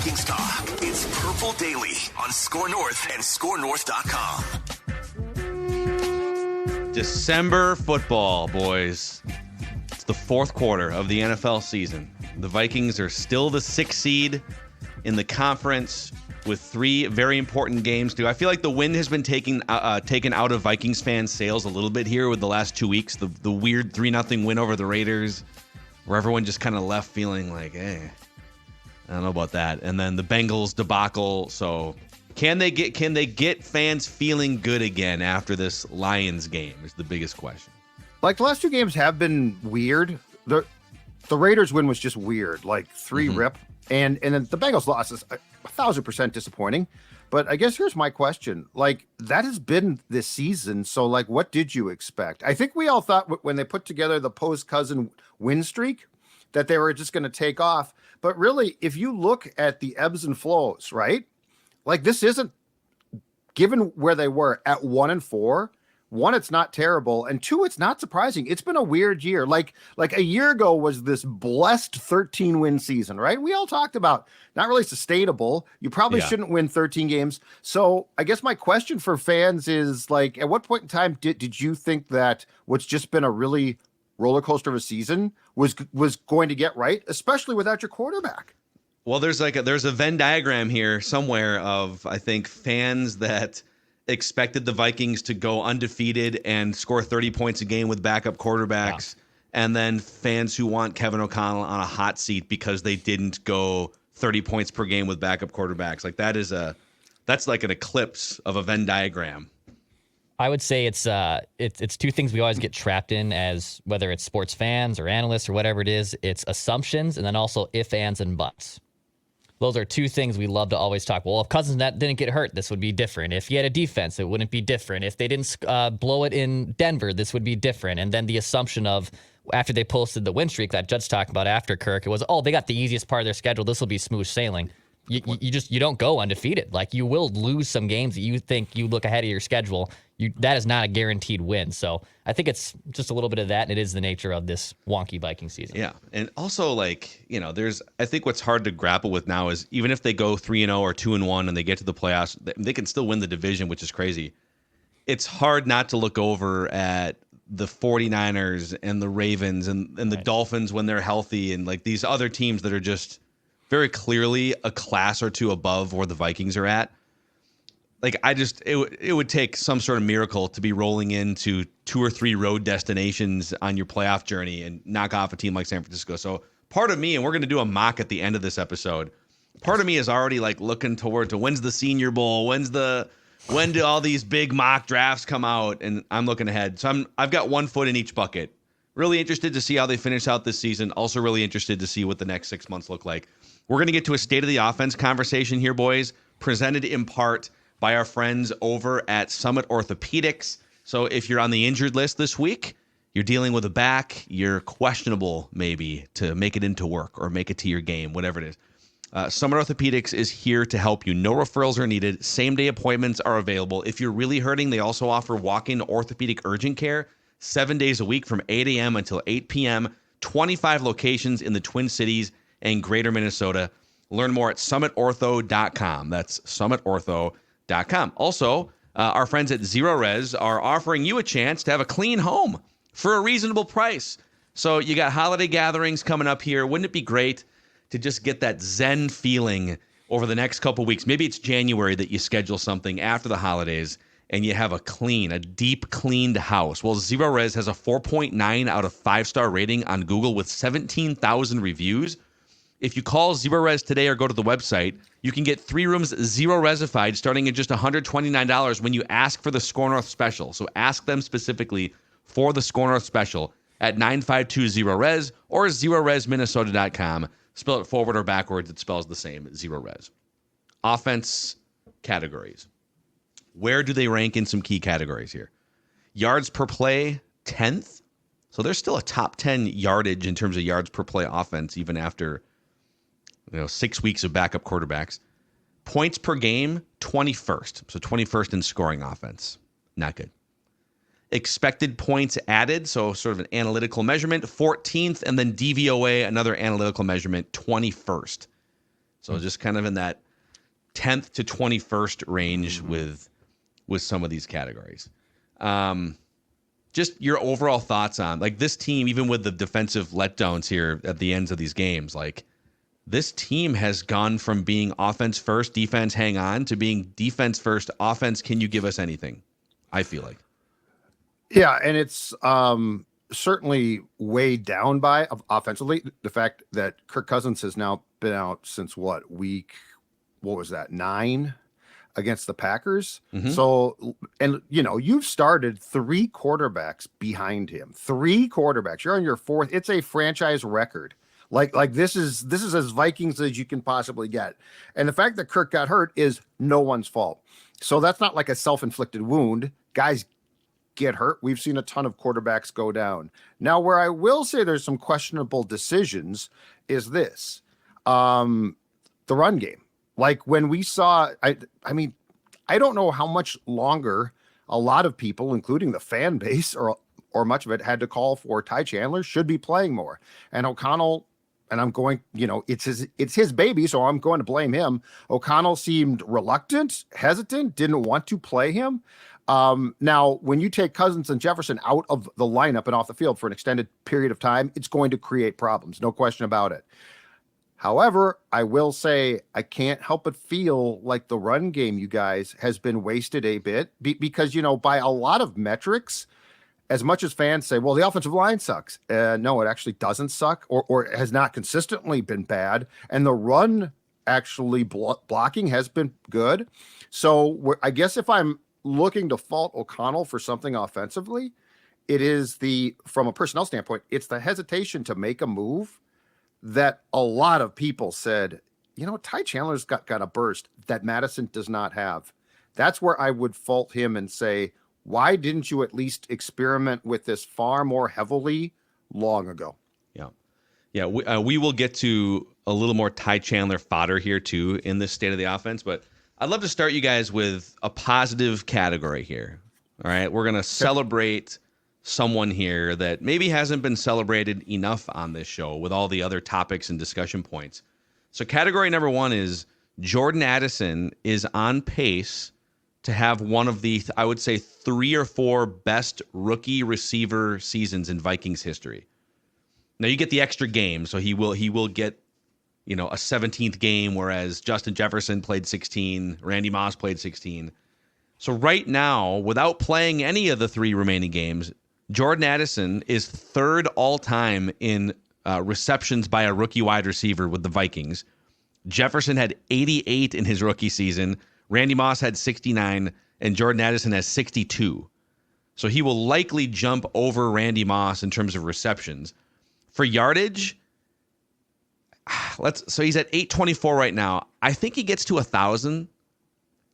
Vikings talk. It's Purple Daily on Score North and ScoreNorth.com. December football, boys. It's the fourth quarter of the NFL season. The Vikings are still the 6th seed in the conference with 3 very important games. I feel like the wind has been taken out of Vikings fans' sails a little bit here with the last 2 weeks. The weird 3-0 win over the Raiders, where everyone just kind of left feeling like, I don't know about that. And then the Bengals debacle. So can they get fans feeling good again after this Lions game is the biggest question. Like, the last 2 games have been weird. The Raiders win was just weird, like 3 rip. And then the Bengals loss is 1,000% disappointing. But I guess here's my question. Like, that has been this season. So, like, what did you expect? I think we all thought when they put together the post-Cousin win streak that they were just going to take off. But really, if you look at the ebbs and flows, right? Like, this isn't, given where they were at 1-4, 1, it's not terrible, and 2, it's not surprising. It's been a weird year. Like a year ago was this blessed 13-win season, right? We all talked about not really sustainable. You probably shouldn't win 13 games. So I guess my question for fans is, like, at what point in time did you think that what's just been a really roller coaster of a season was going to get right, especially without your quarterback? Well, there's a Venn diagram here somewhere of, I think, fans that expected the Vikings to go undefeated and score 30 points a game with backup quarterbacks, and then fans who want Kevin O'Connell on a hot seat because they didn't go 30 points per game with backup quarterbacks. Like, that's like an eclipse of a Venn diagram. I would say it's 2 things we always get trapped in, as whether it's sports fans or analysts or whatever it is. It's assumptions, and then also if, ands, and buts. Those are 2 things we love to always talk. Well, if Cousins didn't get hurt, this would be different. If he had a defense, it wouldn't be different. If they didn't blow it in Denver, this would be different. And then the assumption of, after they posted the win streak that Judge talked about after Kirk, it was, they got the easiest part of their schedule. This will be smooth sailing. You don't go undefeated. Like, you will lose some games that you think you look ahead of your schedule. That is not a guaranteed win. So I think it's just a little bit of that, and it is the nature of this wonky Viking season. Yeah, and also, like, I think what's hard to grapple with now is, even if they go 3-0 or 2-1 and they get to the playoffs, they can still win the division, which is crazy. It's hard not to look over at the 49ers and the Ravens and the Dolphins when they're healthy, and like these other teams that are just very clearly a class or 2 above where the Vikings are at. Like, it would take some sort of miracle to be rolling into 2 or 3 road destinations on your playoff journey and knock off a team like San Francisco. So part of me, and we're going to do a mock at the end of this episode, part of me is already like looking toward to when's the Senior Bowl, when do all these big mock drafts come out, and I'm looking ahead. So I've got 1 foot in each bucket. Really interested to see how they finish out this season. Also really interested to see what the next 6 months look like. We're going to get to a state of the offense conversation here, boys, presented in part by our friends over at Summit Orthopedics. So if you're on the injured list this week, you're dealing with a back, you're questionable maybe to make it into work or make it to your game, whatever it is. Summit Orthopedics is here to help you. No referrals are needed. Same-day appointments are available. If you're really hurting, they also offer walk-in orthopedic urgent care 7 days a week from 8 a.m. until 8 p.m., 25 locations in the Twin Cities and Greater Minnesota. Learn more at summitortho.com. That's summitortho.com. Also, our friends at Zero Res are offering you a chance to have a clean home for a reasonable price. So you got holiday gatherings coming up here. Wouldn't it be great to just get that Zen feeling over the next couple weeks? Maybe it's January that you schedule something after the holidays and you have a deep cleaned house. Well, Zero Res has a 4.9 out of 5-star rating on Google with 17,000 reviews. If you call Zero Res today or go to the website, you can get 3 rooms Zero Resified starting at just $129 when you ask for the Score North special. So ask them specifically for the Score North special at 952-0-RES or ZeroResMinnesota.com. Spell it forward or backwards, it spells the same, Zero Res. Offense categories. Where do they rank in some key categories here? Yards per play, 10th. So there's still a top 10 yardage in terms of yards per play offense, even after 6 weeks of backup quarterbacks. Points per game, 21st. So 21st in scoring offense. Not good. Expected points added, so sort of an analytical measurement, 14th. And then DVOA, another analytical measurement, 21st. So just kind of in that 10th to 21st range with some of these categories. Just your overall thoughts on like this team, even with the defensive letdowns here at the ends of these games, like this team has gone from being offense first, defense hang on, to being defense first, offense. Can you give us anything? I feel like. Yeah. And it's certainly weighed down by offensively the fact that Kirk Cousins has now been out since what was that, 9 against the Packers? Mm-hmm. So, and you've started 3 quarterbacks behind him. 3 quarterbacks. You're on your 4th. It's a franchise record. Like this is as Vikings as you can possibly get. And the fact that Kirk got hurt is no one's fault. So that's not like a self-inflicted wound. Guys get hurt. We've seen a ton of quarterbacks go down. Now, where I will say there's some questionable decisions is this. The run game. Like when we saw, I mean, I don't know how much longer a lot of people, including the fan base or much of it, had to call for Ty Chandler should be playing more. And O'Connell, and I'm going, it's his baby, so I'm going to blame him. O'Connell seemed reluctant, hesitant, didn't want to play him. Now, when you take Cousins and Jefferson out of the lineup and off the field for an extended period of time, it's going to create problems. No question about it. However, I will say I can't help but feel like the run game, you guys, has been wasted a bit because, by a lot of metrics, as much as fans say, well, the offensive line sucks. No, it actually doesn't suck or has not consistently been bad. And the run actually blocking has been good. So I guess if I'm looking to fault O'Connell for something offensively, it is from a personnel standpoint, it's the hesitation to make a move that a lot of people said, Ty Chandler's got a burst that Madison does not have. That's where I would fault him and say, why didn't you at least experiment with this far more heavily long ago? Yeah. We will get to a little more Ty Chandler fodder here too in this state of the offense, but I'd love to start you guys with a positive category here. All right. We're going to celebrate someone here that maybe hasn't been celebrated enough on this show with all the other topics and discussion points. So category number 1 is Jordan Addison is on pace to have one of the, I would say, 3 or 4 best rookie receiver seasons in Vikings history. Now you get the extra game, so he will get, a 17th game, whereas Justin Jefferson played 16, Randy Moss played 16. So right now, without playing any of the 3 remaining games, Jordan Addison is 3rd all-time in receptions by a rookie wide receiver with the Vikings. Jefferson had 88 in his rookie season. Randy Moss had 69, and Jordan Addison has 62. So he will likely jump over Randy Moss in terms of receptions. For yardage, so he's at 824 right now. I think he gets to 1,000.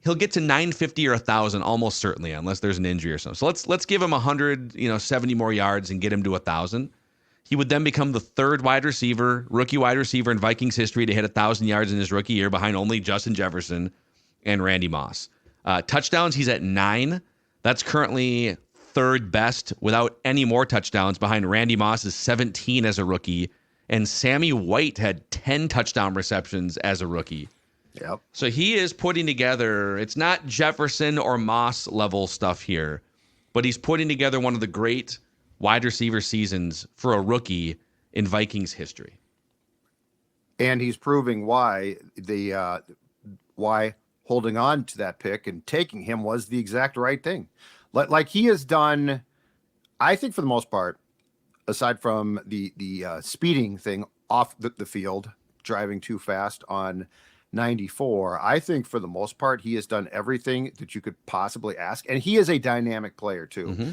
He'll get to 950 or 1,000 almost certainly, unless there's an injury or something. So let's give him 170 more yards and get him to 1,000. He would then become the 3rd rookie wide receiver in Vikings history to hit 1,000 yards in his rookie year, behind only Justin Jefferson and Randy Moss. Touchdowns, he's at 9. That's currently 3rd best without any more touchdowns, behind Randy Moss's 17 as a rookie, and Sammy White had 10 touchdown receptions as a rookie. Yep. So he is putting together, it's not Jefferson or Moss level stuff here, but he's putting together one of the great wide receiver seasons for a rookie in Vikings history. And he's proving why holding on to that pick and taking him was the exact right thing. Like he has done, I think for the most part, aside from the speeding thing off the field, driving too fast on 94, I think for the most part he has done everything that you could possibly ask, and he is a dynamic player too. Mm-hmm.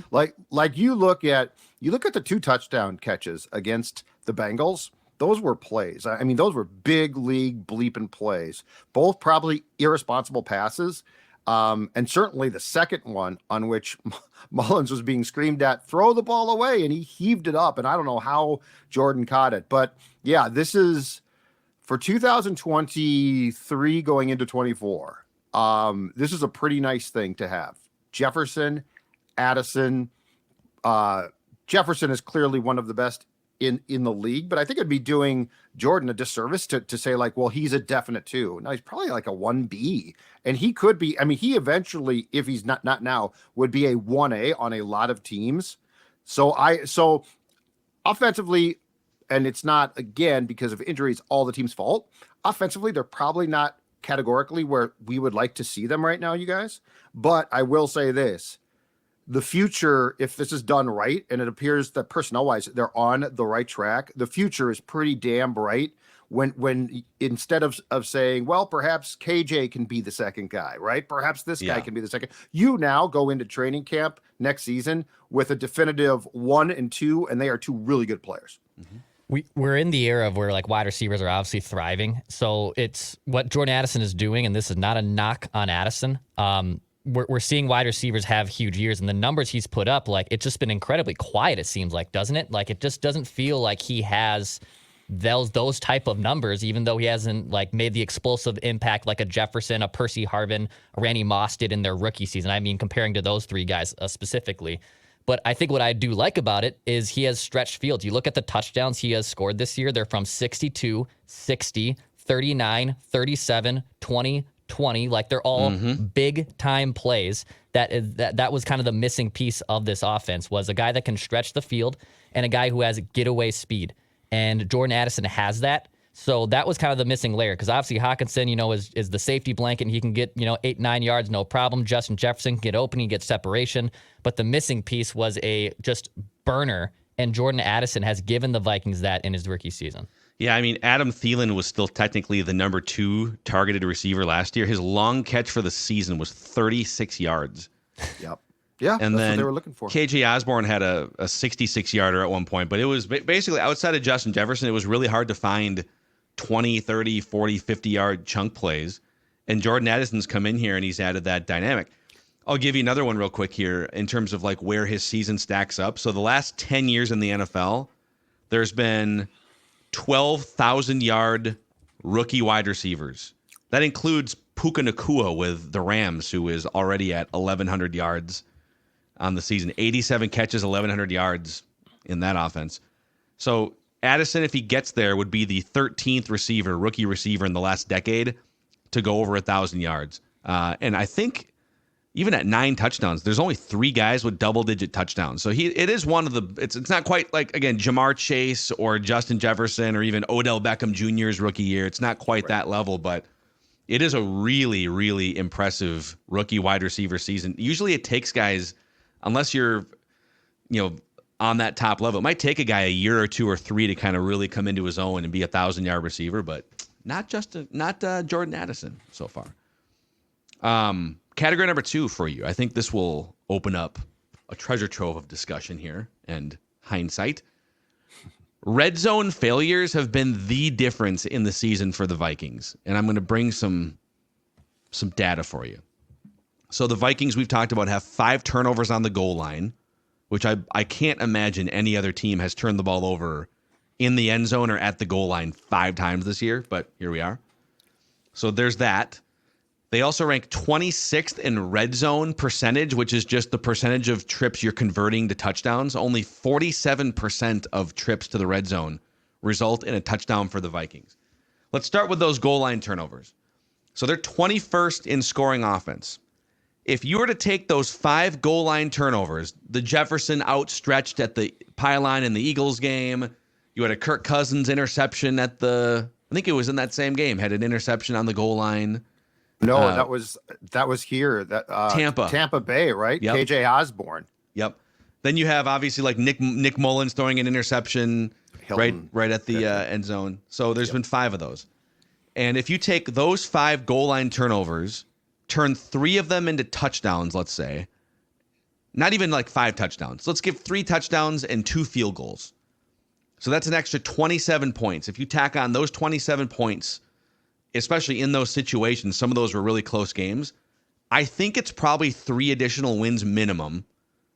Like you look at the 2 touchdown catches against the Bengals. Those were plays. I mean, those were big league bleeping plays. Both probably irresponsible passes. And certainly the second one on which Mullins was being screamed at, throw the ball away, and he heaved it up. And I don't know how Jordan caught it. But yeah, this is for 2023 going into 24. This is a pretty nice thing to have. Jefferson, Addison. Jefferson is clearly one of the best in the league, but I think it'd be doing Jordan a disservice to say like, well, he's a definite 2. No, he's probably like a 1B, and he could be. I mean, he eventually, if he's not now, would be a 1A on a lot of teams. So offensively, and it's not again because of injuries all the team's fault. Offensively, they're probably not categorically where we would like to see them right now, you guys. But I will say this. The future, if this is done right, and it appears that personnel-wise they're on the right track, the future is pretty damn bright when instead of saying, well, perhaps KJ can be the second guy, right? Perhaps this guy can be the second. You now go into training camp next season with a definitive 1 and 2, and they are 2 really good players. Mm-hmm. We're in the era of where like wide receivers are obviously thriving. So it's what Jordan Addison is doing, and this is not a knock on Addison. We're seeing wide receivers have huge years, and the numbers he's put up, like it's just been incredibly quiet. It seems like, doesn't it? Like it just doesn't feel like he has those type of numbers, even though he hasn't like made the explosive impact like a Jefferson, a Percy Harvin, a Randy Moss did in their rookie season. I mean, comparing to those 3 guys specifically. But I think what I do like about it is he has stretched fields. You look at the touchdowns he has scored this year; they're from 62, 60, 39, 37, 20. 20, like they're all big time plays. That was kind of the missing piece of this offense, was a guy that can stretch the field and a guy who has getaway speed. And Jordan Addison has that. So that was kind of the missing layer, because obviously Hawkinson, is the safety blanket, and he can get, 8-9 yards, no problem. Justin Jefferson can get open, he gets separation. But the missing piece was a just burner, and Jordan Addison has given the Vikings that in his rookie season. Yeah, I mean, Adam Thielen was still technically the number 2 targeted receiver last year. His long catch for the season was 36 yards. Yep. Yeah, and that's then what they were looking for. KJ Osborne had a 66-yarder at one point, but it was basically outside of Justin Jefferson, it was really hard to find 20, 30, 40, 50-yard chunk plays. And Jordan Addison's come in here, and he's added that dynamic. I'll give you another one real quick here in terms of like where his season stacks up. So the last 10 years in the NFL, there's been 12,000-yard rookie wide receivers. That includes Puka Nacua with the Rams, who is already at 1,100 yards on the season. 87 catches, 1,100 yards in that offense. So Addison, if he gets there, would be the 13th rookie receiver in the last decade to go over 1,000 yards. And I think even at 9 touchdowns, there's only 3 guys with double-digit touchdowns. So it is one of the. It's not quite like, again, Jamar Chase or Justin Jefferson or even Odell Beckham Jr.'s rookie year. It's not quite that level, but it is a really, really impressive rookie wide receiver season. Usually, it takes guys, unless you're, on that top level, it might take a guy a year or 2 or 3 to kind of really come into his own and be a 1,000-yard receiver, but not Jordan Addison so far. Category number 2 for you. I think this will open up a treasure trove of discussion here and hindsight. Red zone failures have been the difference in the season for the Vikings, and I'm going to bring some data for you. So the Vikings, we've talked about, have 5 turnovers on the goal line, which I can't imagine any other team has turned the ball over in the end zone or at the goal line 5 times this year, but here we are. So there's that. They also rank 26th in red zone percentage, which is just the percentage of trips you're converting to touchdowns. Only 47% of trips to the red zone result in a touchdown for the Vikings. Let's start with those goal line turnovers. So they're 21st in scoring offense. If you were to take those 5 goal line turnovers, the Jefferson outstretched at the pylon in the Eagles game, you had a Kirk Cousins interception I think it was in that same game, had an interception on the goal line. No, that was here. Tampa Bay, right? Yep. KJ Osborne. Yep. Then you have obviously like Nick Mullins throwing an interception right at the end zone. So there's been 5 of those. And if you take those 5 goal line turnovers, turn 3 of them into touchdowns, let's say, not even like 5 touchdowns. Let's give 3 touchdowns and 2 field goals. So that's an extra 27 points. If you tack on those 27 points, especially in those situations, some of those were really close games, I think it's probably 3 additional wins minimum.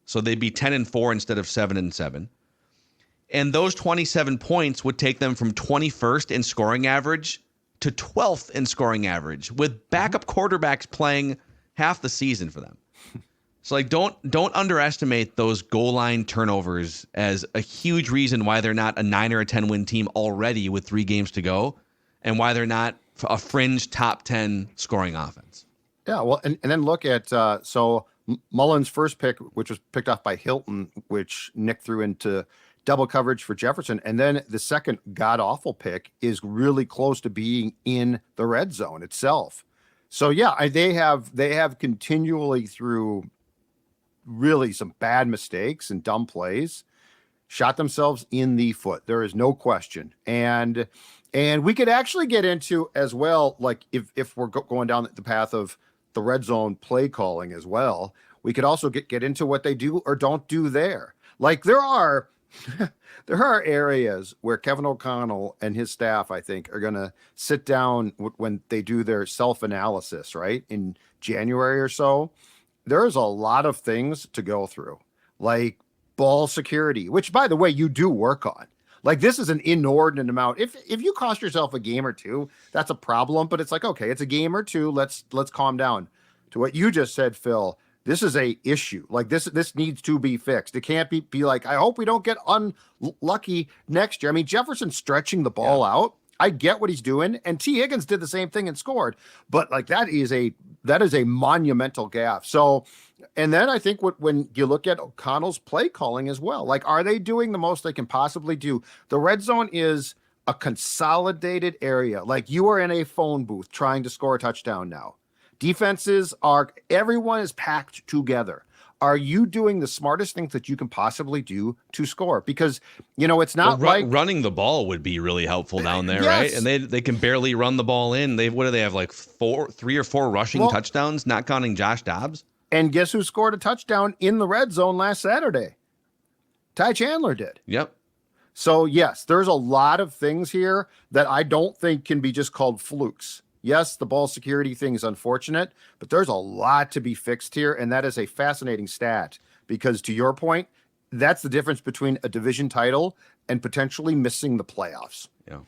So they'd be 10-4 instead of 7-7. And those 27 points would take them from 21st in scoring average to 12th in scoring average, with backup quarterbacks playing half the season for them. So like don't underestimate those goal line turnovers as a huge reason why they're not a 9 or a 10 win team already with 3 games to go, and why they're not a fringe top 10 scoring offense. Yeah, well, and then look at Mullen's first pick, which was picked off by Hilton, which Nick threw into double coverage for Jefferson, and then the second god awful pick is really close to being in the red zone itself. So yeah, they have continually through really some bad mistakes and dumb plays shot themselves in the foot. There is no question. And we could actually get into as well, like if we're going down the path of the red zone play calling as well, we could also get into what they do or don't do there. Like there are areas where Kevin O'Connell and his staff, I think, are going to sit down when they do their self-analysis, right? In January or so, there's a lot of things to go through, like ball security, which, by the way, you do work on. Like this is an inordinate amount. If you cost yourself a game or two, that's a problem. But it's like, okay, it's a game or two. Let's calm down. To what you just said, Phil, this is a issue. Like this needs to be fixed. It can't be like, I hope we don't get unlucky next year. I mean, Jefferson stretching the ball out. I get what he's doing, and T. Higgins did the same thing and scored. But like that is a monumental gaffe. So, and then I think when you look at O'Connell's play calling as well, like are they doing the most they can possibly do? The red zone is a consolidated area. Like you are in a phone booth trying to score a touchdown now. Everyone is packed together. Are you doing the smartest things that you can possibly do to score? Because, it's not running the ball would be really helpful down there, yes. right? And they can barely run the ball in. What do they have, like 3 or 4 rushing touchdowns, not counting Josh Dobbs? And guess who scored a touchdown in the red zone last Saturday? Ty Chandler did. Yep. So, yes, there's a lot of things here that I don't think can be just called flukes. Yes, the ball security thing is unfortunate, but there's a lot to be fixed here, and that is a fascinating stat because, to your point, that's the difference between a division title and potentially missing the playoffs. Yeah.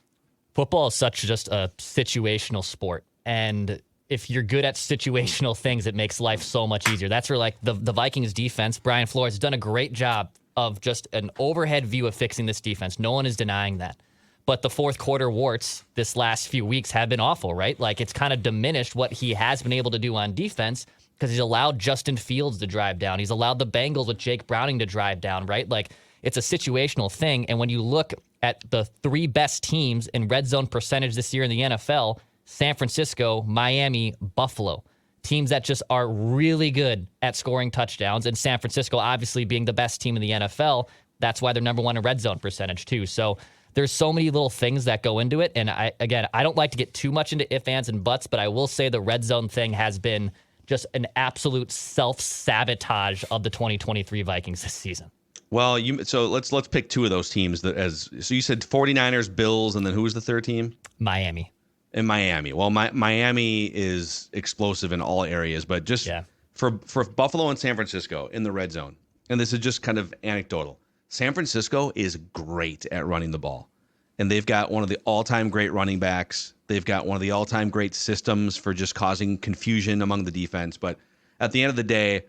Football is such just a situational sport, and if you're good at situational things, it makes life so much easier. That's where, like, the Vikings defense, Brian Flores has done a great job of just an overhead view of fixing this defense. No one is denying that. But the fourth quarter warts this last few weeks have been awful, right? Like it's kind of diminished what he has been able to do on defense because he's allowed Justin Fields to drive down. He's allowed the Bengals with Jake Browning to drive down, right? Like it's a situational thing. And when you look at the 3 best teams in red zone percentage this year in the NFL, San Francisco, Miami, Buffalo, teams that just are really good at scoring touchdowns. And San Francisco obviously being the best team in the NFL, that's why they're number 1 in red zone percentage too. So there's so many little things that go into it. And I don't like to get too much into ifs, ands, and buts, but I will say the red zone thing has been just an absolute self-sabotage of the 2023 Vikings this season. Well, so let's pick 2 of those teams. So you said 49ers, Bills, and then who was the third team? Miami. And Miami. Well, Miami is explosive in all areas, but just for Buffalo and San Francisco in the red zone, and this is just kind of anecdotal, San Francisco is great at running the ball, and they've got one of the all-time great running backs. They've got one of the all-time great systems for just causing confusion among the defense. But at the end of the day,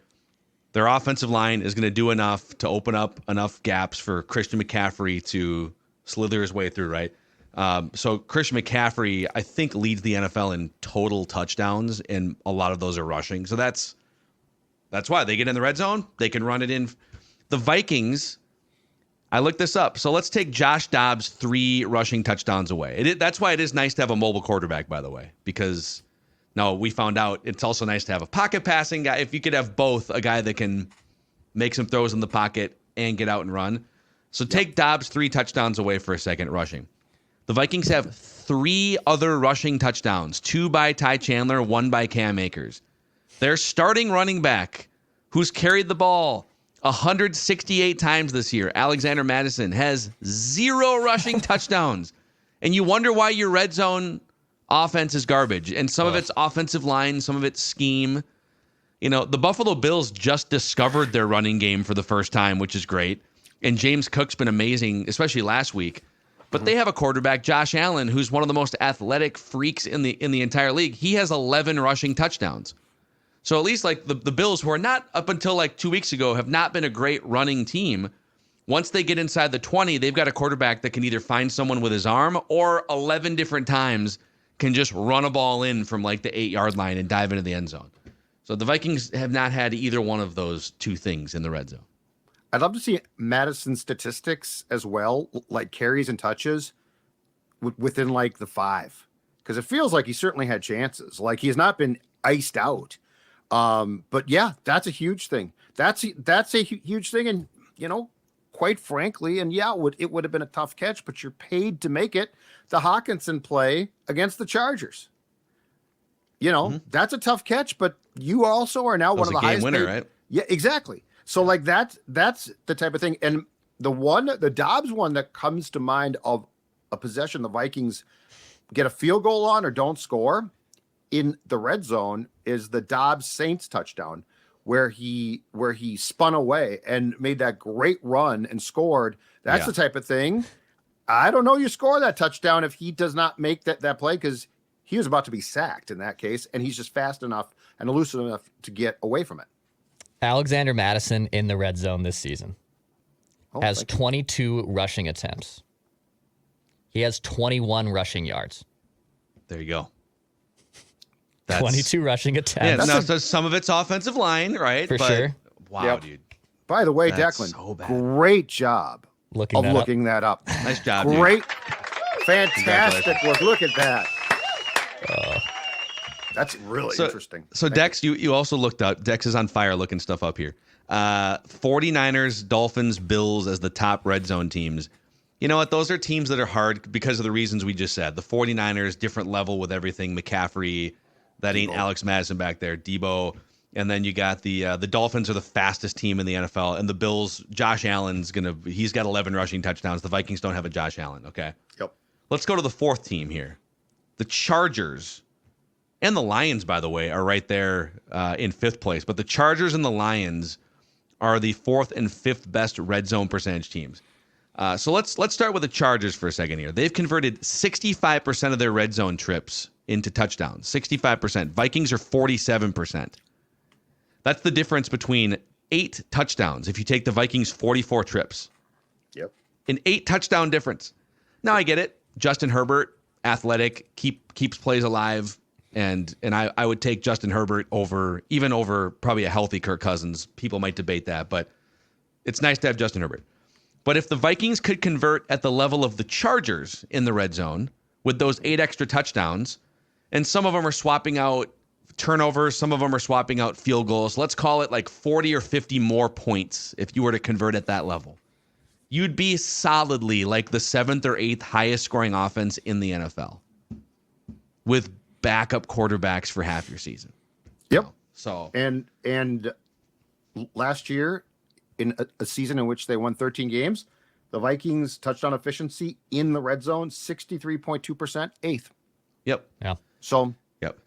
their offensive line is going to do enough to open up enough gaps for Christian McCaffrey to slither his way through, right? So Christian McCaffrey, I think, leads the NFL in total touchdowns, and a lot of those are rushing. So that's why they get in the red zone. They can run it in. The Vikings, I looked this up. So let's take Josh Dobbs' 3 rushing touchdowns away. That's why it is nice to have a mobile quarterback, by the way, because we found out it's also nice to have a pocket passing guy. If you could have both, a guy that can make some throws in the pocket and get out and run. So take Dobbs' 3 touchdowns away for a second rushing. The Vikings have 3 other rushing touchdowns, 2 by Ty Chandler, 1 by Cam Akers. Their starting running back, who's carried the ball 168 times this year, Alexander Madison, has 0 rushing touchdowns. And you wonder why your red zone offense is garbage. And some of it's offensive line, some of it's scheme. The Buffalo Bills just discovered their running game for the first time, which is great. And James Cook's been amazing, especially last week. But they have a quarterback, Josh Allen, who's one of the most athletic freaks in the entire league. He has 11 rushing touchdowns. So at least like the Bills, who are not up until like 2 weeks ago, have not been a great running team. Once they get inside the 20, they've got a quarterback that can either find someone with his arm or 11 different times can just run a ball in from like the 8-yard line and dive into the end zone. So the Vikings have not had either one of those two things in the red zone. I'd love to see Madison's statistics as well, like carries and touches within like the 5, because it feels like he certainly had chances. Like he has not been iced out. But yeah, that's a huge thing. That's a huge thing. And, quite frankly, and yeah, it would have been a tough catch, but you're paid to make it. The Hawkinson play against the Chargers. That's a tough catch, but you also are now one of the highest winner, right? Yeah, exactly. So like that's the type of thing. And the Dobbs one that comes to mind of a possession the Vikings get a field goal on or don't score in the red zone is the Dobbs Saints touchdown, where he spun away and made that great run and scored. That's the type of thing. I don't know you score that touchdown if he does not make that play, because he was about to be sacked in that case, and he's just fast enough and elusive enough to get away from it. Alexander Mattison in the red zone this season has 22 rushing attempts. He has 21 rushing yards. There you go. 22 rushing attempts. Yeah, so some of it's offensive line, right? For sure. Wow, dude. By the way, That's Declan, so bad. great job looking that up. Nice job, Great. dude. Fantastic work. Look at that. That's really interesting. So Dex, you also looked up. Dex is on fire looking stuff up here. 49ers, Dolphins, Bills as the top red zone teams. You know what? Those are teams that are hard because of the reasons we just said. The 49ers, different level with everything. McCaffrey, that ain't Alex Madison back there. Debo. And then you got the Dolphins are the fastest team in the NFL. And the Bills, Josh Allen's he's got 11 rushing touchdowns. The Vikings don't have a Josh Allen, okay? Yep. Let's go to the fourth team here. The Chargers and the Lions, by the way, are right there in fifth place. But the Chargers and the Lions are the fourth and fifth best red zone percentage teams. So let's start with the Chargers for a second here. They've converted 65% of their red zone trips into touchdowns. 65%. Vikings are 47%. That's the difference between 8 touchdowns if you take the Vikings' 44 trips. Yep. An 8 touchdown difference. Now I get it. Justin Herbert, athletic, keeps plays alive. And I would take Justin Herbert over probably a healthy Kirk Cousins. People might debate that, but it's nice to have Justin Herbert. But if the Vikings could convert at the level of the Chargers in the red zone with those 8 extra touchdowns, and some of them are swapping out turnovers, some of them are swapping out field goals, let's call it like 40 or 50 more points if you were to convert at that level, you'd be solidly like the 7th or 8th highest scoring offense in the NFL with backup quarterbacks for half your season. Yep. So and last year, in a season in which they won 13 games, the Vikings touchdown efficiency in the red zone 63.2%, 8th. Yep. Yeah. So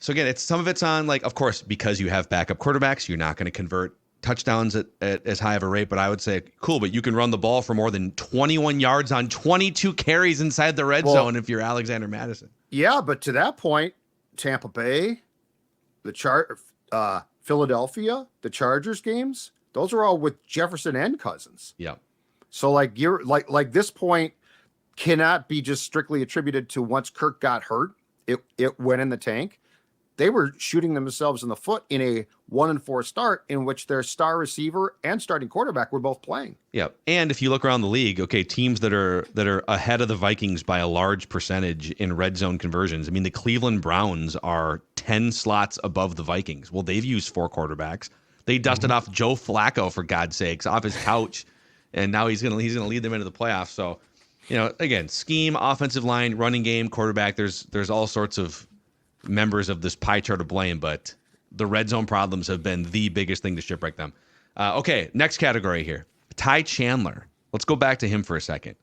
again, some of it's on, like, of course, because you have backup quarterbacks, you're not going to convert touchdowns at as high of a rate. But I would say, cool, but you can run the ball for more than 21 yards on 22 carries inside the red zone if you're Alexander Madison. Yeah, but to that point, Tampa Bay, Philadelphia, the Chargers games, those are all with Jefferson and Cousins. Yeah. So you're like this point cannot be just strictly attributed to once Kirk got hurt, it went in the tank. They were shooting themselves in the foot in a 1-4 start in which their star receiver and starting quarterback were both playing. Yeah. And if you look around the league, okay, teams that are ahead of the Vikings by a large percentage in red zone conversions. I mean, the Cleveland Browns are 10 slots above the Vikings. Well, they've used 4 quarterbacks. They dusted off Joe Flacco, for God's sakes, off his couch, and now he's gonna lead them into the playoffs. So, again, scheme, offensive line, running game, quarterback. There's all sorts of members of this pie chart of blame, but the red zone problems have been the biggest thing to shipwreck them. Okay, next category here. Ty Chandler. Let's go back to him for a second.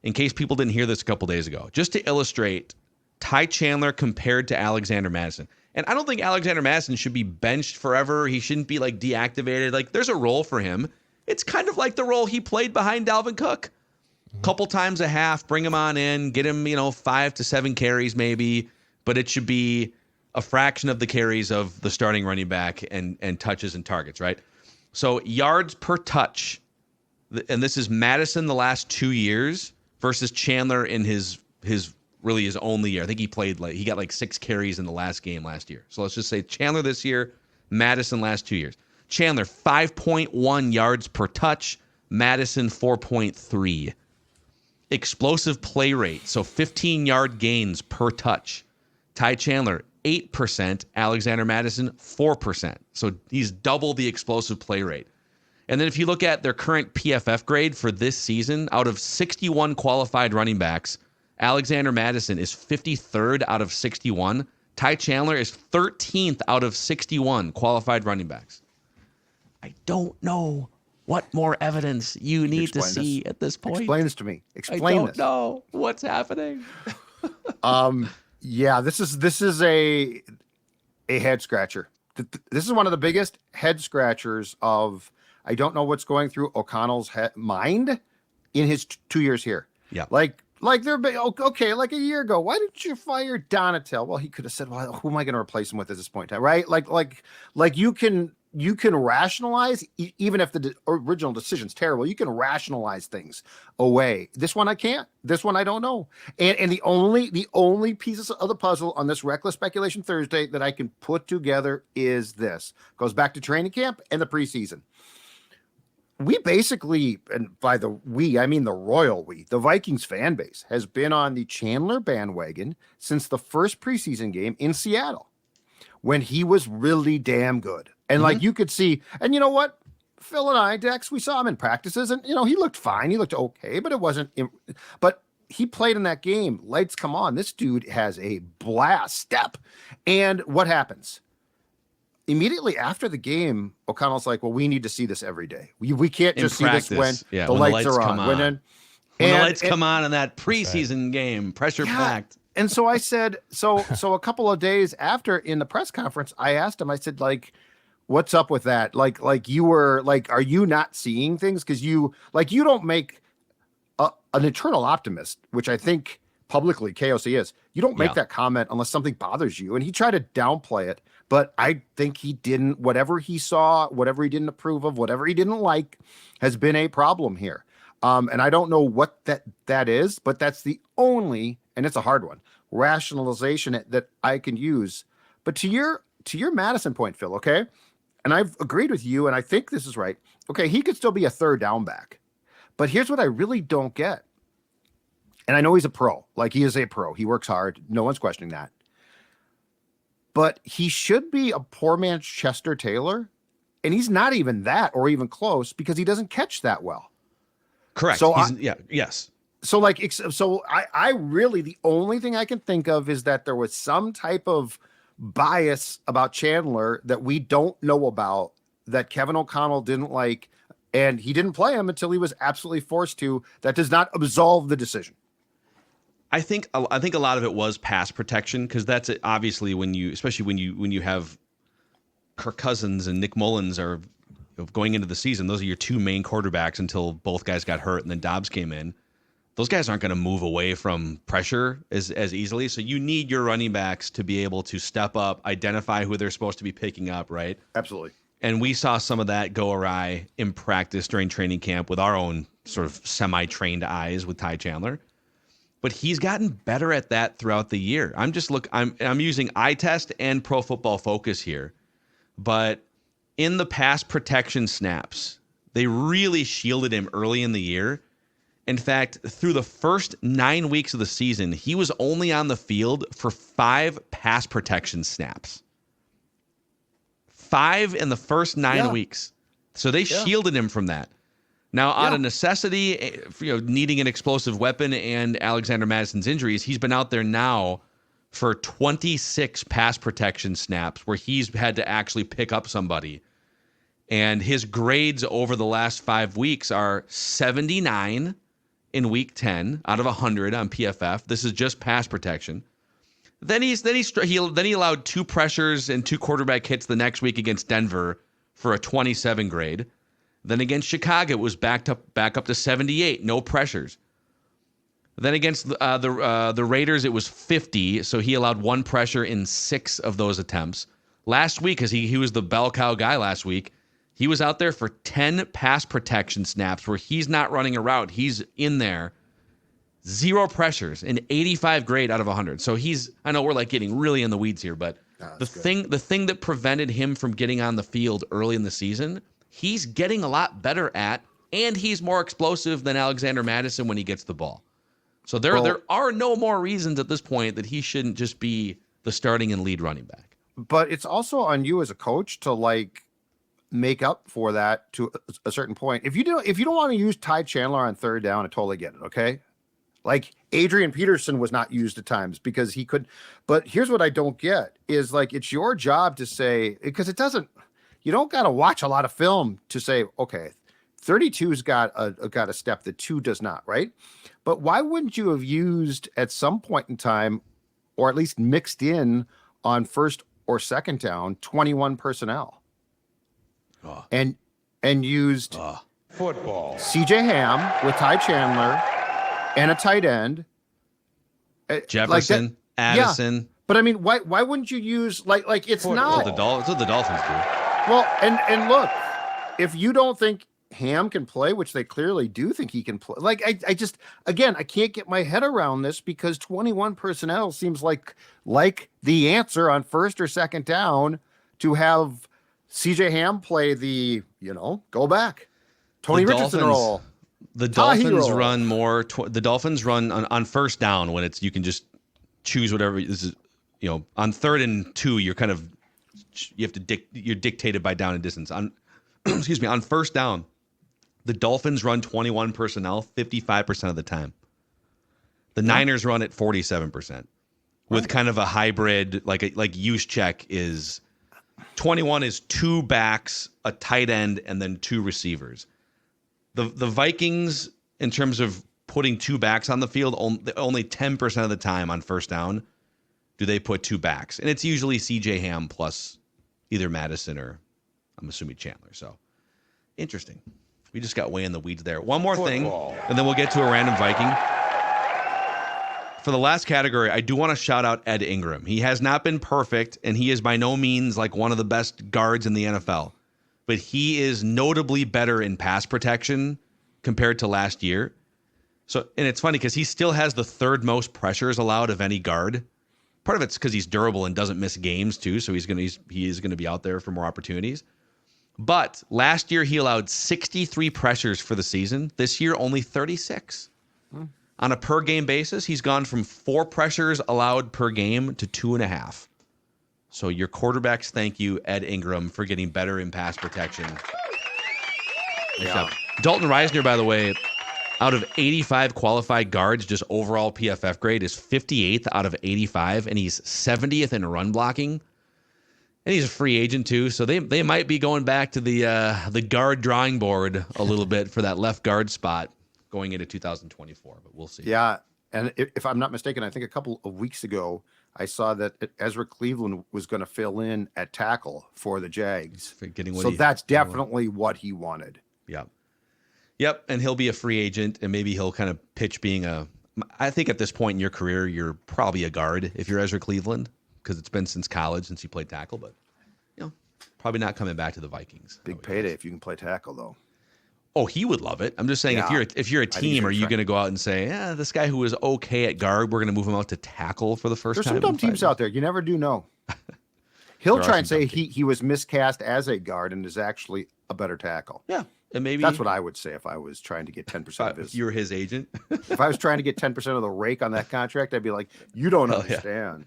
In case people didn't hear this a couple days ago, just to illustrate Ty Chandler compared to Alexander Madison. And I don't think Alexander Madison should be benched forever. He shouldn't be deactivated. There's a role for him. It's kind of like the role he played behind Dalvin Cook. Couple times a half, bring him on in, get him, 5 to 7 carries maybe. But it should be a fraction of the carries of the starting running back and touches and targets, right? So yards per touch, and this is Madison the last 2 years versus Chandler in his only year. I think he got like 6 carries in the last game last year. So let's just say Chandler this year, Madison last 2 years. Chandler 5.1 yards per touch, Madison 4.3. Explosive play rate, so 15-yard gains per touch. Ty Chandler 8%, Alexander Madison 4%. So he's double the explosive play rate. And then if you look at their current PFF grade for this season, out of 61 qualified running backs, Alexander Madison is 53rd out of 61. Ty Chandler is 13th out of 61 qualified running backs. I don't know what more evidence you need to see at this point. Explain this to me. Explain this. I don't know what's happening. Yeah, this is a head scratcher. This is one of the biggest head scratchers of, I don't know what's going through O'Connell's mind in his 2 years here. Yeah. Like they're okay, like a year ago, why didn't you fire Donatel? Well, he could have said, well, who am I going to replace him with at this point in time, right? Like you can rationalize, even if the original decision's terrible, you can rationalize things away. This one I can't. This one I don't know. And the only pieces of the puzzle on this Reckless Speculation Thursday that I can put together is this. Goes back to training camp and the preseason. We basically, and by the we, I mean the royal we, the Vikings fan base has been on the Chandler bandwagon since the first preseason game in Seattle when he was really damn good. And like you could see, and you know what? Phil and I, Dex, we saw him in practices and, he looked fine. He looked okay, but it wasn't, but he played in that game. Lights come on. This dude has a blast step. And what happens? Immediately after the game, O'Connell's like, well, we need to see this every day. We can't just see this when the lights are on. When the lights come on in that preseason game, pressure packed. And so I said, so a couple of days after in the press conference, I asked him, I said, like, what's up with that? Like you were like, are you not seeing things? Because you don't make an eternal optimist, which I think publicly KOC is. You don't make that comment unless something bothers you. And he tried to downplay it, but I think he didn't. Whatever he saw, whatever he didn't approve of, whatever he didn't like, has been a problem here. And I don't know what that is, but that's the only, and it's a hard one, rationalization that I can use. But to your Madison point, Phil, okay? And I've agreed with you, and I think this is right. Okay, he could still be a third down back. But here's what I really don't get. And I know he's a pro. Like, he is a pro. He works hard. No one's questioning that. But he should be a poor man's Chester Taylor. And he's not even that or even close because he doesn't catch that well. Correct. So yes. So I really, the only thing I can think of is that there was some type of bias about Chandler that we don't know about, that Kevin O'Connell didn't like, and he didn't play him until he was absolutely forced to. That does not absolve the decision. I think a lot of it was pass protection, because that's it, obviously when you have Kirk Cousins and Nick Mullins are going into the season. Those are your two main quarterbacks until both guys got hurt and then Dobbs came in. Those guys aren't going to move away from pressure as easily. So you need your running backs to be able to step up, identify who they're supposed to be picking up, right? Absolutely. And we saw some of that go awry in practice during training camp with our own sort of semi-trained eyes with Ty Chandler. But he's gotten better at that throughout the year. I'm using eye test and Pro Football Focus here. But in the pass protection snaps, they really shielded him early in the year. In fact, through the first 9 weeks of the season, he was only on the field for 5 pass protection snaps. 5 in the first 9 weeks. So they shielded him from that. Now, out of necessity, needing an explosive weapon and Alexander Madison's injuries, he's been out there now for 26 pass protection snaps where he's had to actually pick up somebody. And his grades over the last 5 weeks are 79 in week 10 out of 100 on PFF. This is just pass protection. Then he allowed 2 pressures and 2 quarterback hits the next week against Denver for a 27 grade. Then against Chicago, it was back up to 78, no pressures. Then against the Raiders, it was 50, so he allowed one pressure in 6 of those attempts. Last week, because he was the bell cow guy last week, he was out there for 10 pass protection snaps where he's not running a route. He's in there. 0 pressures, an 85 grade out of 100. So I know we're like getting really in the weeds here, but the thing that prevented him from getting on the field early in the season, he's getting a lot better at, and he's more explosive than Alexander Mattison when he gets the ball. So there are no more reasons at this point that he shouldn't just be the starting and lead running back. But it's also on you as a coach to like make up for that to a certain point. If you don't want to use Ty Chandler on third down, I totally get it. Okay. Like Adrian Peterson was not used at times because he could, but here's what I don't get is like, it's your job to say, because you don't got to watch a lot of film to say, okay, 32's got a step that 2 does not, right? But why wouldn't you have used at some point in time, or at least mixed in on first or second down, 21 personnel and used football CJ Ham with Ty Chandler and a tight end, Jefferson, like Addison. Yeah. But I mean, why wouldn't you use like it's not That's what the Dolphins do. Well, and look, if you don't think Ham can play, which they clearly do think he can play, like I just again I can't get my head around this because 21 personnel seems like the answer on first or second down to have CJ Ham play the go back Tony Richardson role. The Dolphins run more. The Dolphins run on first down when you can just choose whatever. This is, on 3rd and 2, you're dictated by down and distance. On, excuse me, on first down, the Dolphins run 21 personnel 55% of the time. The Niners run at 47% with kind of a hybrid, like use check is 21 is 2 backs, a tight end, and then 2 receivers. The Vikings, in terms of putting 2 backs on the field, only 10% of the time on first down do they put 2 backs. And it's usually CJ Ham plus either Madison or I'm assuming Chandler. So interesting. We just got way in the weeds there. One more thing, and then we'll get to a random Viking. For the last category, I do want to shout out Ed Ingram. He has not been perfect, and he is by no means like one of the best guards in the NFL. But he is notably better in pass protection compared to last year. So, and it's funny because he still has the 3rd most pressures allowed of any guard. Part of it's because he's durable and doesn't miss games too, so he is going to be out there for more opportunities. But last year he allowed 63 pressures for the season. This year only 36. On a per game basis, he's gone from 4 pressures allowed per game to 2.5. So your quarterbacks thank you, Ed Ingram, for getting better in pass protection. Yeah. Dalton Reisner, by the way, out of 85 qualified guards, just overall PFF grade is 58th out of 85, and he's 70th in run blocking. And he's a free agent too, so they might be going back to the guard drawing board a little bit for that left guard spot going into 2024, but we'll see. Yeah, and if I'm not mistaken, I think a couple of weeks ago, I saw that Ezra Cleveland was going to fill in at tackle for the Jags. So that's definitely what he wanted. Yep, and he'll be a free agent, and maybe he'll kind of pitch being I think at this point in your career, you're probably a guard if you're Ezra Cleveland, because it's been since college since he played tackle, but probably not coming back to the Vikings. Big payday if you can play tackle, though. Oh, he would love it. I'm just saying, if you're a team, are you going to go out and say, this guy who was okay at guard, we're going to move him out to tackle for the first time? There's some dumb teams out there. You never do know. He'll try and say he was miscast as a guard and is actually a better tackle. Yeah, and maybe that's what I would say if I was trying to get 10% of his. You were his agent. If I was trying to get 10% of the rake on that contract, I'd be like, you don't understand.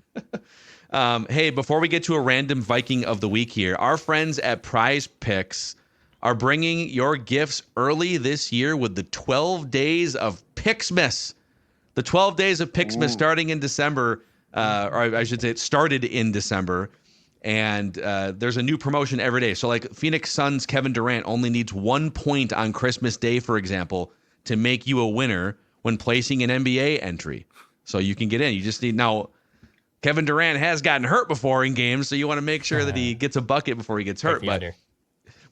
Hey, before we get to a random Viking of the week here, our friends at Prize Picks are bringing your gifts early this year with the 12 days of Picksmas. The 12 days of Picksmas starting in December, or I should say it started in December. And there's a new promotion every day. So like Phoenix Suns' Kevin Durant only needs 1 point on Christmas Day, for example, to make you a winner when placing an NBA entry. So you can get in. You just need now. Kevin Durant has gotten hurt before in games, so you want to make sure that he gets a bucket before he gets hurt. But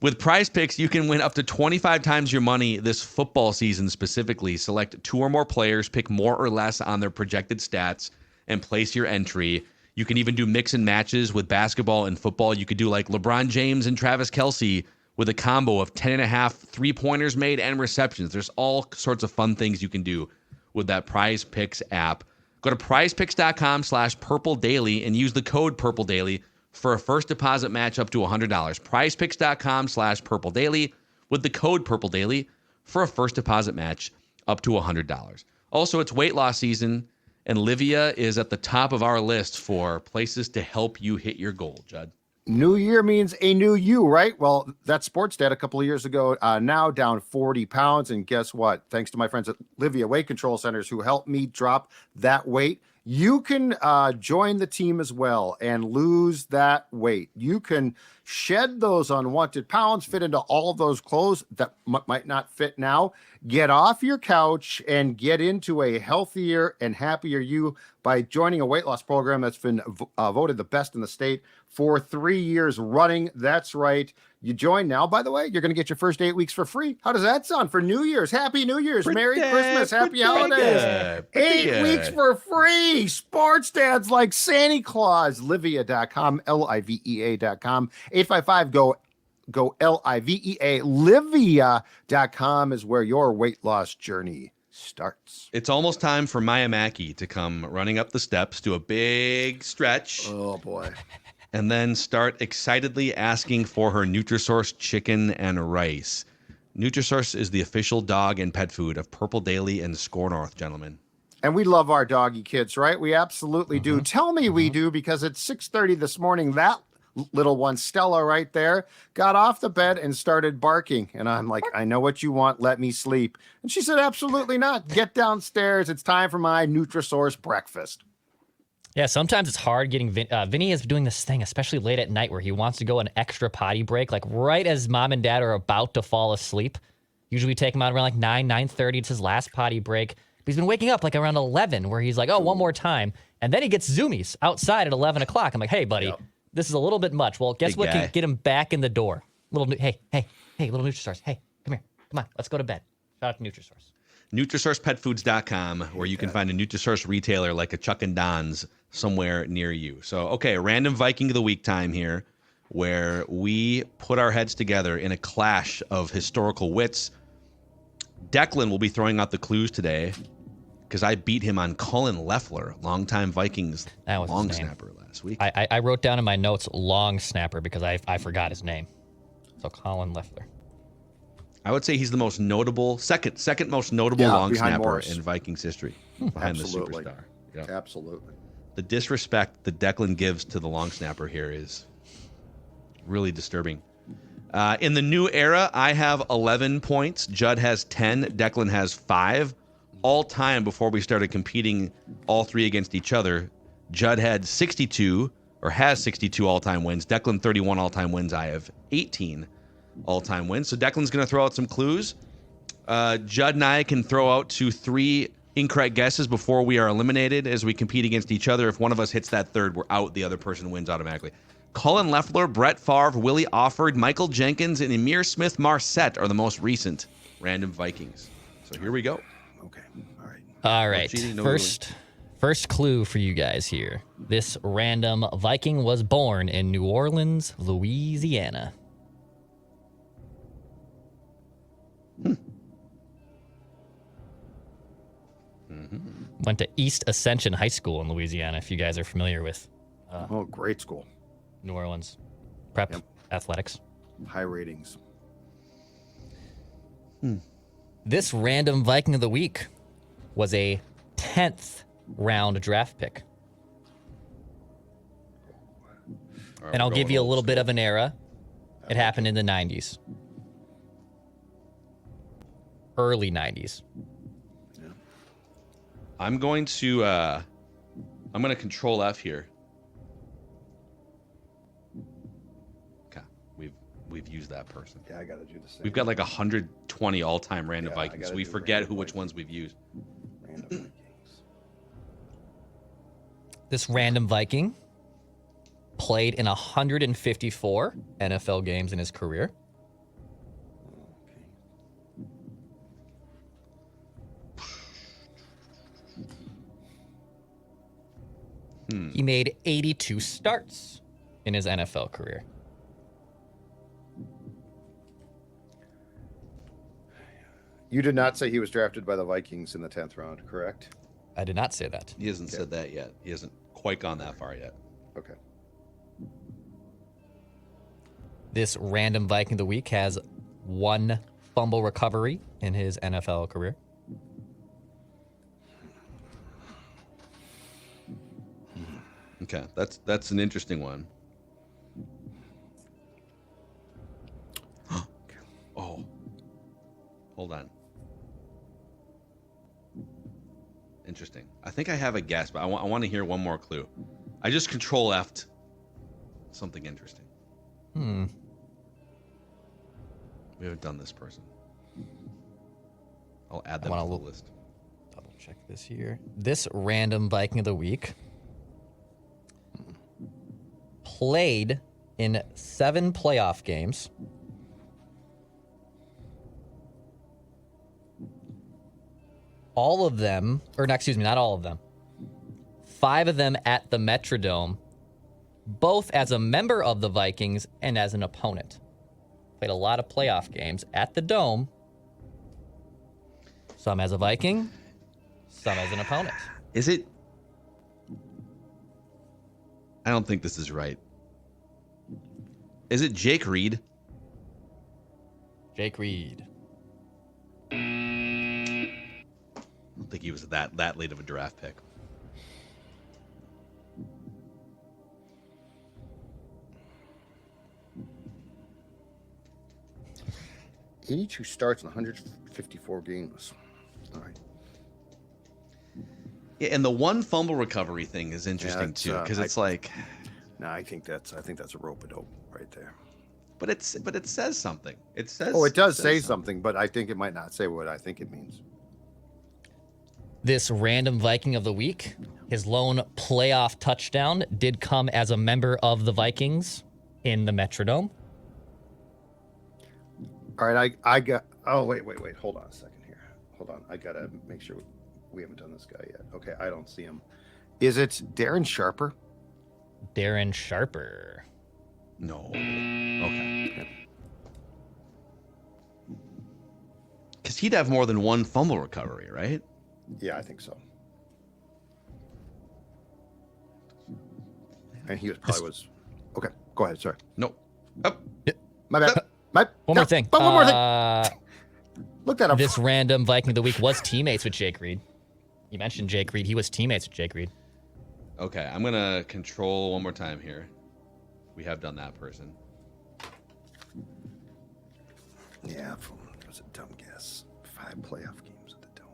With Prize Picks, you can win up to 25 times your money this football season specifically. Select 2 or more players, pick more or less on their projected stats, and place your entry. You can even do mix and matches with basketball and football. You could do like LeBron James and Travis Kelce with a combo of 10.5 3-pointers made and receptions. There's all sorts of fun things you can do with that Prize Picks app. Go to prizepicks.com/purpledaily and use the code purpledaily for a first deposit match up to $100. prizepicks.com/purpledaily with the code purpledaily for a first deposit match up to $100. Also, it's weight loss season, and Livia is at the top of our list for places to help you hit your goal, Judd. New year means a new you, right? Well, that sports dad a couple of years ago, now down 40 pounds. And guess what? Thanks to my friends at Livia Weight Control Centers who helped me drop that weight. You can join the team as well and lose that weight. You can shed those unwanted pounds, fit into all of those clothes that might not fit now. Get off your couch and get into a healthier and happier you by joining a weight loss program that's been voted the best in the state for 3 years running. That's right. You join now. By the way, you're going to get your first 8 weeks for free. How does that sound for New Year's? Happy New Year's. Merry Christmas. Happy holidays. 8 weeks for free. Sports dads like Santa Claus. Livia.com, Livea.com. 855-GO Livea. Livia.com is where your weight loss journey starts. It's almost time for Maya Mackey to come running up the steps, do a big stretch. Oh, boy. And then start excitedly asking for her Nutrisource chicken and rice. Nutrisource is the official dog and pet food of Purple Daily and Score North, gentlemen. And we love our doggy kids, right? We absolutely do. Tell me we do, because at 6:30 this morning, that little one, Stella, right there, got off the bed and started barking. And I'm like, I know what you want. Let me sleep. And she said, absolutely not. Get downstairs. It's time for my Nutrisource breakfast. Yeah, sometimes it's hard getting Vinny is doing this thing, especially late at night, where he wants to go an extra potty break, like right as mom and dad are about to fall asleep. Usually we take him out around like 9:30. It's his last potty break. But he's been waking up like around 11, where he's like, oh, one more time. And then he gets zoomies outside at 11 o'clock. I'm like, hey, buddy, this is a little bit much. Well, guess Big what guy. can get him back in the door? Hey, little Nutrisource. Hey, come here. Come on, let's go to bed. Shout out to Nutrisource. NutrisourcePetFoods.com, where you can find a Nutrisource retailer like a Chuck and Don's somewhere near you. So, okay, random Viking of the week time here, where we put our heads together in a clash of historical wits. Declan will be throwing out the clues today because I beat him on Colin Leffler, longtime Vikings That was long his name. snapper last week. I wrote down in my notes long snapper because I forgot his name. So Colin Leffler. I would say he's the most notable, second most notable long behind snapper Morris. in Vikings history, behind Absolutely. the superstar. Yeah. Absolutely. The disrespect that Declan gives to the long snapper here is really disturbing. In the new era, I have 11 points. Judd has 10. Declan has 5. All time before we started competing all three against each other, Judd had 62 or has 62 all-time wins. Declan 31 all-time wins. I have 18 all-time wins. So Declan's going to throw out some clues. Judd and I can throw out to 3 incorrect guesses before we are eliminated as we compete against each other. If one of us hits that third, we're out. The other person wins automatically. Colin Leffler, Brett Favre, Willie Offord, Michael Jenkins, and Emir Smith-Marset are the most recent Random Vikings. So here we go. Okay. All right. All right. cheating, no First clue for you guys here. This random Viking was born in New Orleans, Louisiana. Went to East Ascension High School in Louisiana, if you guys are familiar with Oh, great school. New Orleans prep Yep. athletics. High ratings. This random Viking of the week was a 10th round draft pick. All right, And I'll we're give going you a old little bit school. of an era. It happened in the 90s. Early 90s. I'm going to control F here. Okay, we've used that person. Yeah, I got to do the same. We've got like 120 all-time Random Yeah, I Vikings. gotta We do forget Random which Vikings. ones we've used. Random Vikings. This random Viking played in 154 NFL games in his career. he made 82 starts in his NFL career. You did not say he was drafted by the Vikings in the 10th round, correct? I did not say that. He hasn't said that yet. He hasn't quite gone that far yet. Okay. This random Viking of the week has 1 fumble recovery in his NFL career. Okay, that's an interesting one. Oh, hold on. Interesting. I think I have a guess, but I want to hear one more clue. I just Control F'd something interesting. We haven't done this person. I'll add them to the list. Double check this here. This random Viking of the week played in 7 playoff games. All of them, or no, excuse me, not all of them. 5 of them at the Metrodome, both as a member of the Vikings and as an opponent. Played a lot of playoff games at the Dome. Some as a Viking, some as an opponent. Is it? I don't think this is right. Is it Jake Reed? Jake Reed. I don't think he was that late of a draft pick. $82 starts in 154 games. All right. Yeah, and the 1 fumble recovery thing is interesting too, because it's like. No, I think that's a rope-a-dope right there. But it says something. It says. Oh, it does say something, but I think it might not say what I think it means. This random Viking of the week, his lone playoff touchdown did come as a member of the Vikings in the Metrodome. All right, I got. Oh, wait. Hold on a second here. Hold on. I gotta make sure we haven't done this guy yet. Okay, I don't see him. Is it Darren Sharper? Darren Sharper. No. Okay. Because he'd have more than 1 fumble recovery, right? Yeah, I think so. And he was. Okay, go ahead. Sorry. Nope. Oh. My bad. One more thing. One more thing. Look that up. This random Viking of the week was teammates with Jake Reed. You mentioned Jake Reed. He was teammates with Jake Reed. Okay, I'm going to control one more time here. We have done that person. Yeah, that was a dumb guess. 5 playoff games at the Dome.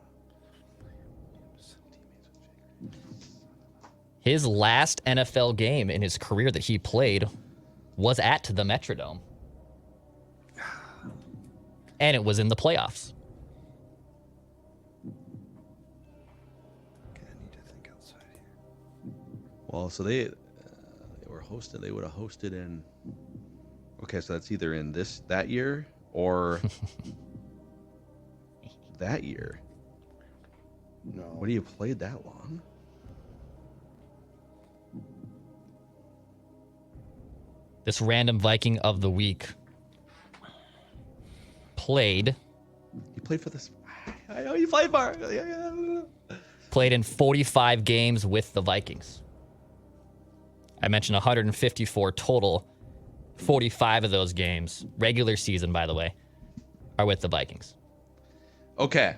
His last NFL game in his career that he played was at the Metrodome. And it was in the playoffs. Okay, I need to think outside here. Well, so they were hosted. They would have hosted in. Okay, so that's either in that year or that year. No. What do you played that long? This random Viking of the week played. You played for this. I know you played for. Played in 45 games with the Vikings. I mentioned 154 total. 45 of those games, regular season, by the way, are with the Vikings. Okay.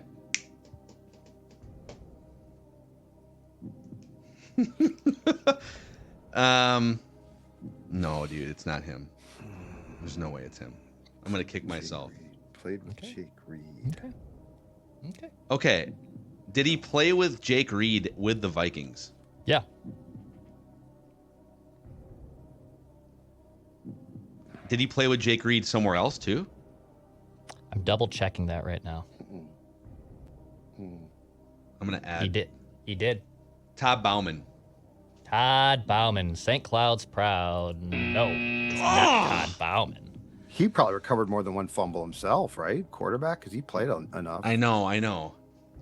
No, dude, it's not him. There's no way it's him. I'm gonna kick myself. Played with Jake Reed. Okay. Did he play with Jake Reed with the Vikings? Yeah. Did he play with Jake Reed somewhere else too? I'm double checking that right now. I'm gonna add. He did. Todd Bauman. Todd Bauman. St. Cloud's proud. No, it's not Todd Bauman. He probably recovered more than 1 fumble himself, right? Quarterback, because he played enough. I know.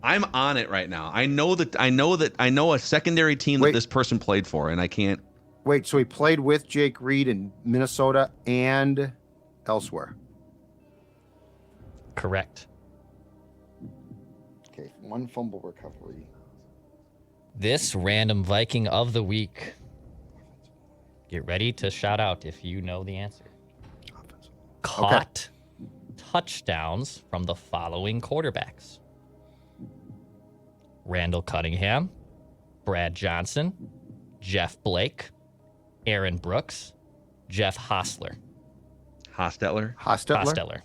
I'm on it right now. I know a secondary team that Wait. this person played for, and I can't. Wait, so he played with Jake Reed in Minnesota and elsewhere. Correct. Okay, 1 fumble recovery. This random Viking of the week. Get ready to shout out if you know the answer. Caught touchdowns from the following quarterbacks: Randall Cunningham, Brad Johnson, Jeff Blake, Aaron Brooks, Jeff Hostler. Hostetler. Hostetler.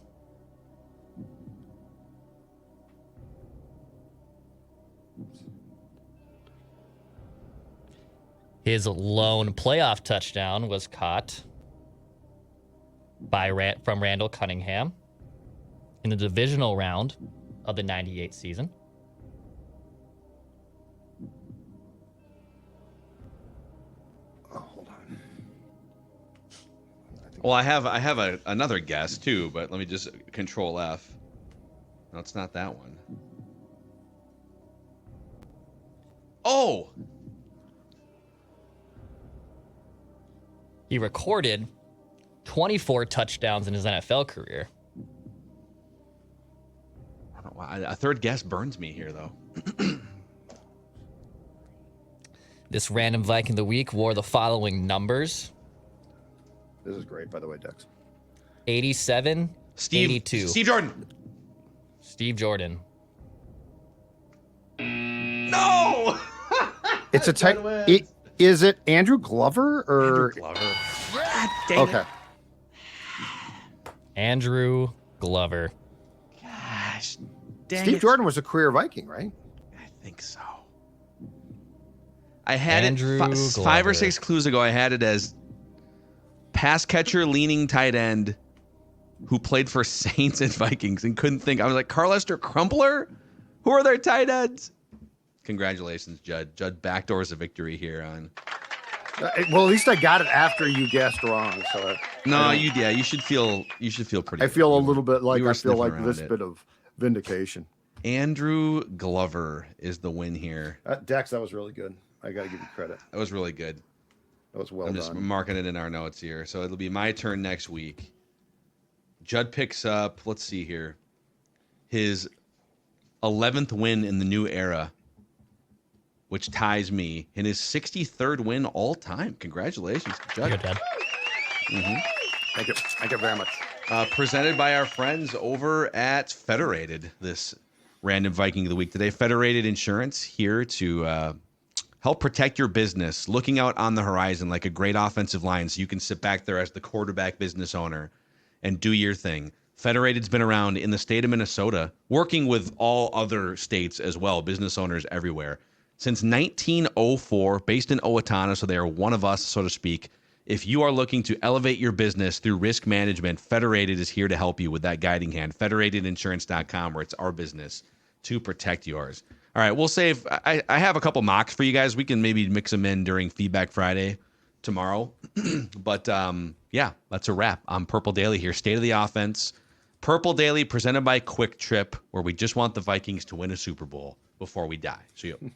His lone playoff touchdown was caught from Randall Cunningham in the divisional round of the 98 season. Oh, hold on. Well, I have another guess too, but let me just Control F. No, it's not that one. Oh, He recorded 24 touchdowns in his NFL career. I don't know why. A third guess burns me here, though. This random Viking of the week wore the following numbers: This is great, by the way, Dex. 87, 82. Steve Jordan. Steve Jordan. No. It's a tight. Is it Andrew Glover or? Andrew Glover. God dang Okay. it. Andrew Glover. Gosh, dang Steve it. Jordan was a career Viking, right? I think so. I had Andrew it 5 or Glover. 6 clues ago. I had it as pass catcher, leaning tight end, who played for Saints and Vikings, and couldn't think. I was like, Carl-Lester Crumpler? Who are their tight ends? Congratulations, Judd. Judd backdoors a victory here on. Well, at least I got it after you guessed wrong. So No, you should feel pretty. I good. feel a You little bit like you were I feel sniffing like around this it. bit of vindication. Andrew Glover is the win here. Dex, that was really good. I got to give you credit. That was really good. That was well I'm just done. marking it in our notes here. So it'll be my turn next week. Judd picks up, let's see here, his 11th win in the new era, which ties me in his 63rd win all time. Congratulations, Judd. Good, Dad. Thank you. Thank you very much. Presented by our friends over at Federated, this random Viking of the week today. Federated Insurance here to help protect your business, looking out on the horizon like a great offensive line so you can sit back there as the quarterback business owner and do your thing. Federated's been around in the state of Minnesota, working with all other states as well, business owners everywhere, since 1904, based in Owatonna, so they are one of us, so to speak. If you are looking to elevate your business through risk management, Federated is here to help you with that guiding hand. Federatedinsurance.com, where it's our business to protect yours. All right, we'll save. I have a couple mocks for you guys. We can maybe mix them in during Feedback Friday tomorrow. But yeah, that's a wrap on Purple Daily here. State of the offense. Purple Daily presented by Quick Trip, where we just want the Vikings to win a Super Bowl before we die. See you.